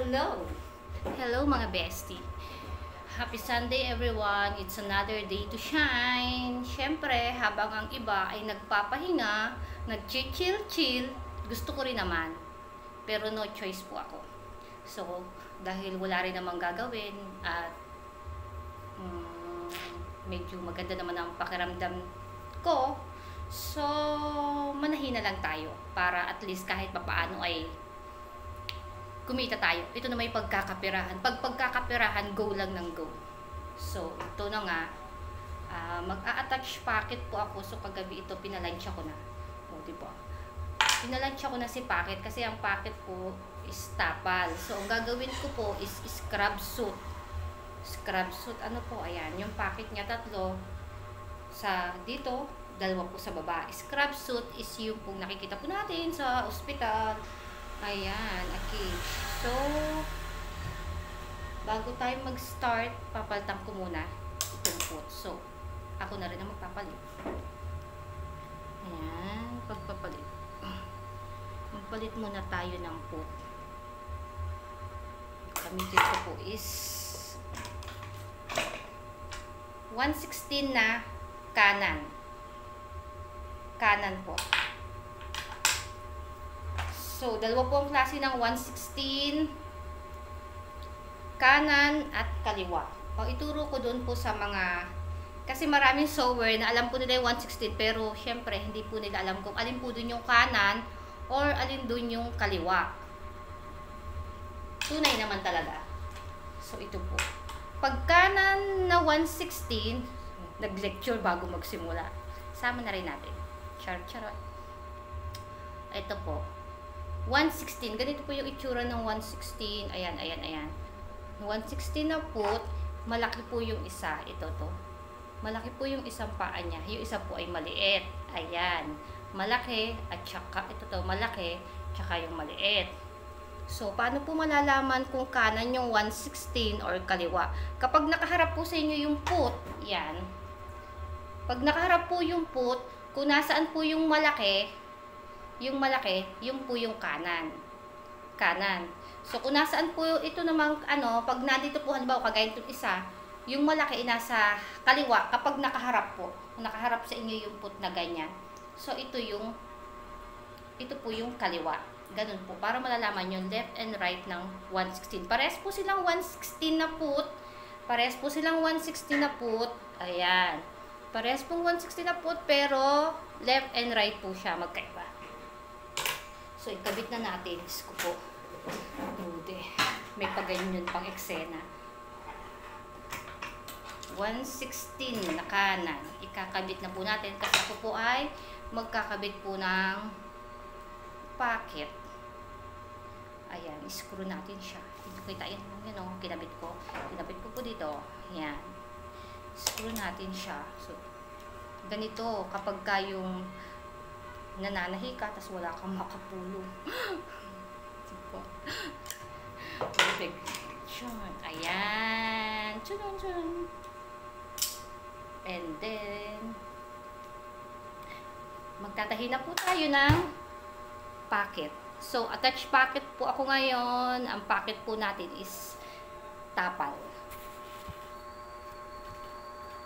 Hello! Hello mga bestie! Happy Sunday everyone! It's another day to shine! Siyempre, habang ang iba ay nagpapahinga, nag-chill-chill, gusto ko rin naman. Pero no choice po ako. So, dahil wala rin namang gagawin at medyo maganda naman ang pakiramdam ko, so manahin na lang tayo para at least kahit papaano ay kumita tayo. Ito na may pagkakapirahan. Pag pagkakapirahan, go lang ng go. So, ito na nga. Mag-a-attach packet po ako. So, kagabi ito, pinalansya ko na. O, diba? Pinalansya ko na si packet kasi ang packet po is tapal. So, ang gagawin ko po is scrub suit. Scrub suit, ano po? Ayan, yung packet niya tatlo. Sa dito, dalawa po sa baba. Scrub suit is yung pong nakikita po natin sa ospital. Ayan, okay. So, bago tayo mag-start, papalitan ko muna itong foot. So, ako na rin ang magpapalit. Ayan, pagpapalit. Magpalit muna tayo ng foot. Gamitin ko po is 1/16 na kanan. Kanan po. So, dalawa po ang klase ng 1/16, kanan at kaliwa. O, ituro ko doon po sa mga, kasi maraming software na alam po nila yung 1/16, pero syempre, hindi po nila alam kung alin po doon yung kanan or alin doon yung kaliwa. Tunay naman talaga. So, ito po. Pag kanan na 1/16, nag-lecture bago magsimula. Sama na rin natin. Charot. Ito po. 1/16. Ganito po yung itsura ng 1/16. Ayan. 1/16 na foot. Malaki po yung isa. Ito to. Malaki po yung isang paa niya. Yung isa po ay maliit. Ayan. Malaki at saka ito to. Malaki tsaka yung maliit. So, paano po malalaman kung kanan yung 1/16 or kaliwa? Kapag nakaharap po sa inyo yung foot, yan. Pag nakaharap po yung foot, kung nasaan po yung malaki, yung po yung kanan. So, kung nasaan po ito namang, pag nandito po, halimbawa, kagaya itong isa, yung malaki nasa kaliwa, kapag nakaharap po, nakaharap sa inyo yung foot na ganyan. So, ito po yung kaliwa. Ganun po, para malalaman yung left and right ng 1/16. Parehas po silang 1/16 na foot. Ayan. Parehas pong 1/16 na foot, pero left and right po siya, magkaiba. So, ikabit na natin. Diyos ko po. Buti. May paganyan pang eksena. 1/16 na kanan. Ikakabit na po natin kasi ako po ay magkakabit po ng packet. Ayan. Screw natin siya. Kita yan. Yan o. Kinabit ko. Kinabit ko po dito. Ayan. Screw natin siya. So, ganito kapag kayong nananahi ka, tas wala kang makapulong. Perfect. Ayan. Chun. And then, magtatahi na po tayo ng packet. So, attach packet po ako ngayon. Ang packet po natin is tapal.